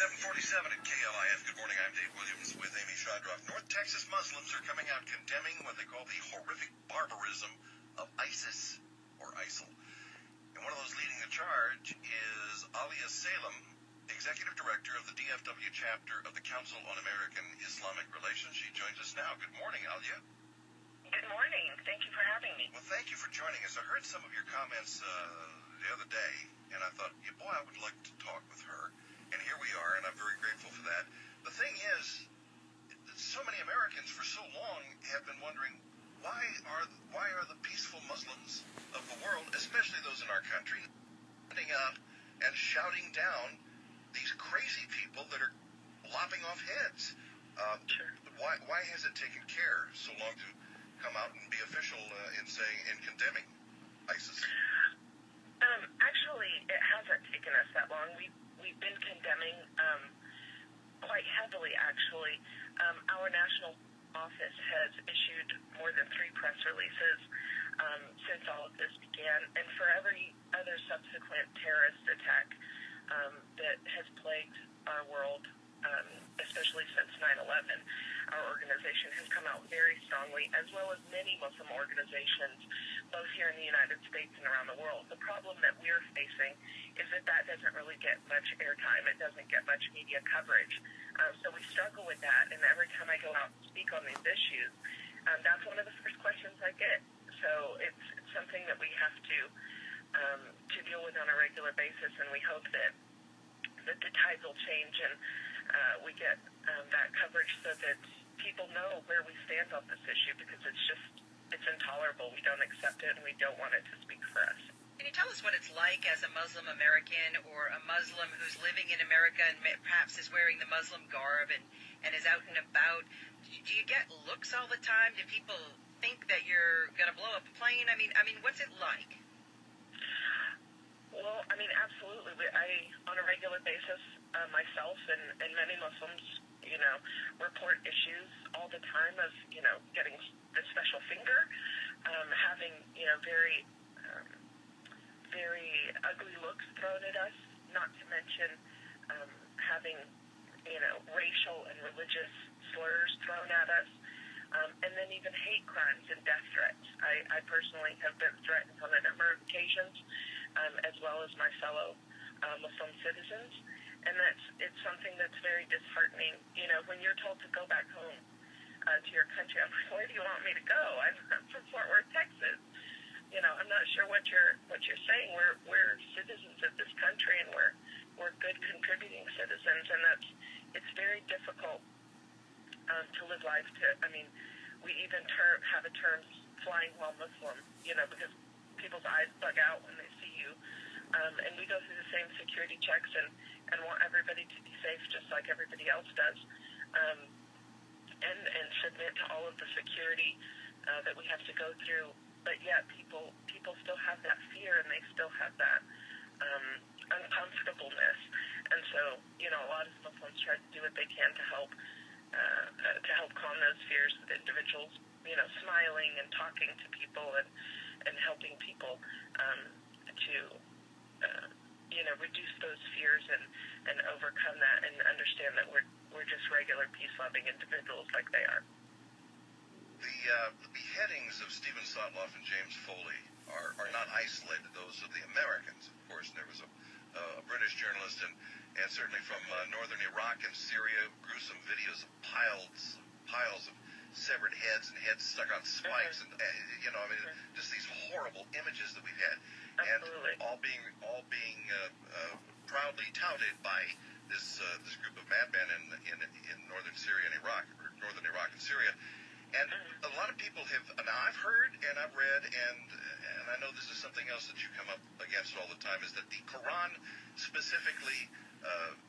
747 at KLIF. Good morning, I'm Dave Williams with Amy Shadroff. North Texas Muslims are coming out condemning what they call the horrific barbarism of ISIS, or ISIL. And one of those leading the charge is Alia Salem, Executive Director of the DFW chapter of the Council on American Islamic Relations. She joins us now. Good morning, Alia. Good morning. Thank you for having me. Well, thank you for joining us. I heard some of your comments the other day, and I thought, boy, I would like to talk with her. And here we are, and I'm very grateful for that. The thing is, so many Americans for so long have been wondering, why are the peaceful Muslims of the world, especially those in our country, standing up and shouting down these crazy people that are lopping off heads? Why has it taken CAIR so long to come out and be official in condemning ISIS? Actually, it hasn't taken us that long. We've been condemning quite heavily, actually. Our national office has issued more than 3 press releases since all of this began, and for every other subsequent terrorist attack that has plagued our world, especially since 9/11, our organization has come out very strongly, as well as many Muslim organizations, both here in the United States and around the world. The problem that we're facing is that doesn't really get much airtime. It doesn't get much media coverage. So we struggle with that, and every time I go out and speak on these issues, that's one of the first questions I get. So it's something that we have to deal with on a regular basis, and we hope that the tides will change and we get that coverage so that people know where we stand on this issue, because it's intolerable. We don't accept it, and we don't want it to speak for us. Can you tell us what it's like as a Muslim American or a Muslim who's living in America and perhaps is wearing the Muslim garb and is out and about? Do you get looks all the time? Do people think that you're going to blow up a plane? I mean, what's it like? Well, absolutely. On a regular basis, myself and many Muslims, report issues all the time of, getting the special finger, having, very ugly looks thrown at us, not to mention having, racial and religious slurs thrown at us, and then even hate crimes and death threats. I personally have been threatened on a number of occasions, as well as my fellow Muslim citizens, and it's something that's very disheartening. When you're told to go back home to your country, I'm like, where do you want me to go? I'm from Fort Worth, Texas. I'm not sure what you're saying. We're citizens of this country, and we're good contributing citizens, and it's very difficult to live life we even have a term, flying while Muslim, because people's eyes bug out when they see you, and we go through the same security checks and want everybody to be safe just like everybody else does, and submit to all of the security that we have to go through. But yet people still have that fear, and they still have that uncomfortableness. And so, a lot of Muslims try to do what they can to help calm those fears with individuals, smiling and talking to people and helping people to reduce those fears and overcome that, and understand that we're just regular peace-loving individuals like they are. The beheadings of Stephen Sotloff and James Foley are not isolated, those of the Americans. Of course, there was a British journalist and certainly from northern Iraq and Syria, gruesome videos of piles of severed heads and heads stuck on spikes, and just these horrible images that we've had. Absolutely. And all being proudly touted by this group of madmen in northern Syria and Iraq, or northern Iraq and Syria. And a lot of people now I've heard and I've read, and I know this is something else that you come up against all the time, is that the Quran specifically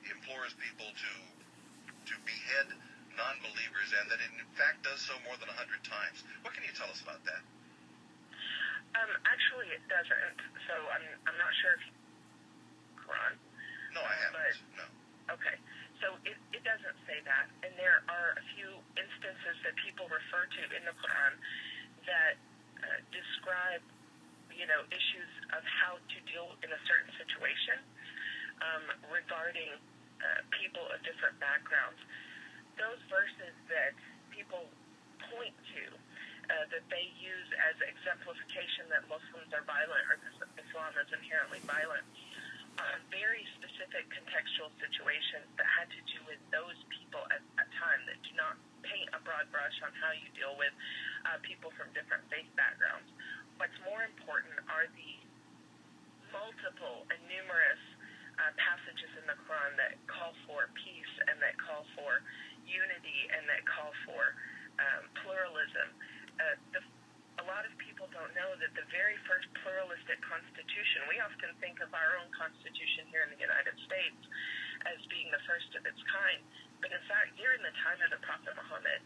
implores people to behead non-believers, and that it in fact does so more than 100 times. What can you tell us about that? Actually, it doesn't. So I'm not sure if Quran. No, I haven't. No. Okay. So it doesn't say that, and there are a few instances that people refer to in the Quran that describe, issues of how to deal in a certain situation regarding people of different backgrounds. Those verses that people point to, that they use as exemplification that Muslims are violent or Islam is inherently violent, are very specific contextual situations that had to do with those people at that time, that do not paint a broad brush on how you deal with people from different faith backgrounds. What's more important are the multiple and numerous passages in the Quran that call for peace and that call for unity and that call for pluralism. A lot of people don't know that the very first pluralistic constitution, we often think of our own constitution here in the United States as being the first of its kind, but in fact, during the time of the Prophet Muhammad,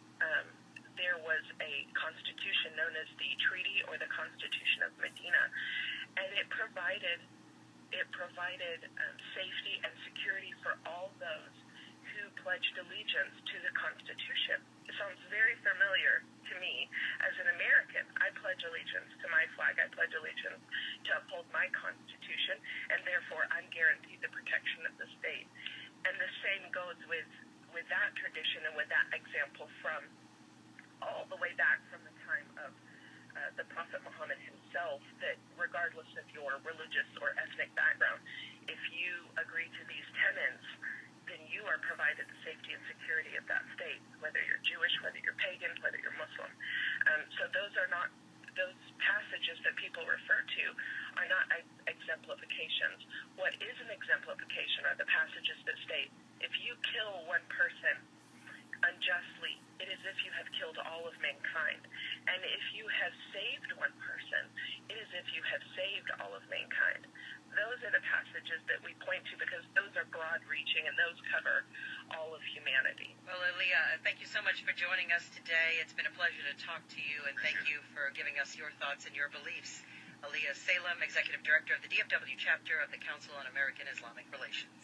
there was a constitution known as the Treaty or the Constitution of Medina, and it provided safety and security for all those who pledged allegiance to the Constitution. It sounds very familiar to me as an American. I pledge allegiance to my flag. I pledge allegiance to uphold my Constitution, and therefore I'm guaranteed the protection of the state. And the same goes with that tradition and with that example from all the way back from the time of the Prophet Muhammad himself, that regardless of your religious or ethnic background, if you agree to these tenets, then you are provided the safety and security of that state, whether you're Jewish, whether you're pagan, whether you're Muslim. So those passages that people refer to are not exemplifications. What is an exemplification are the passages that state, if you kill one person unjustly, it is if you have killed all of mankind. And if you have saved one person, it is if you have saved all of mankind. Those are the passages that we point to because those are broad-reaching and those cover all of humanity. Well, Aaliyah, thank you so much for joining us today. It's been a pleasure to talk to you, and thank you for giving us your thoughts and your beliefs. Aaliyah Salem, Executive Director of the DFW Chapter of the Council on American Islamic Relations.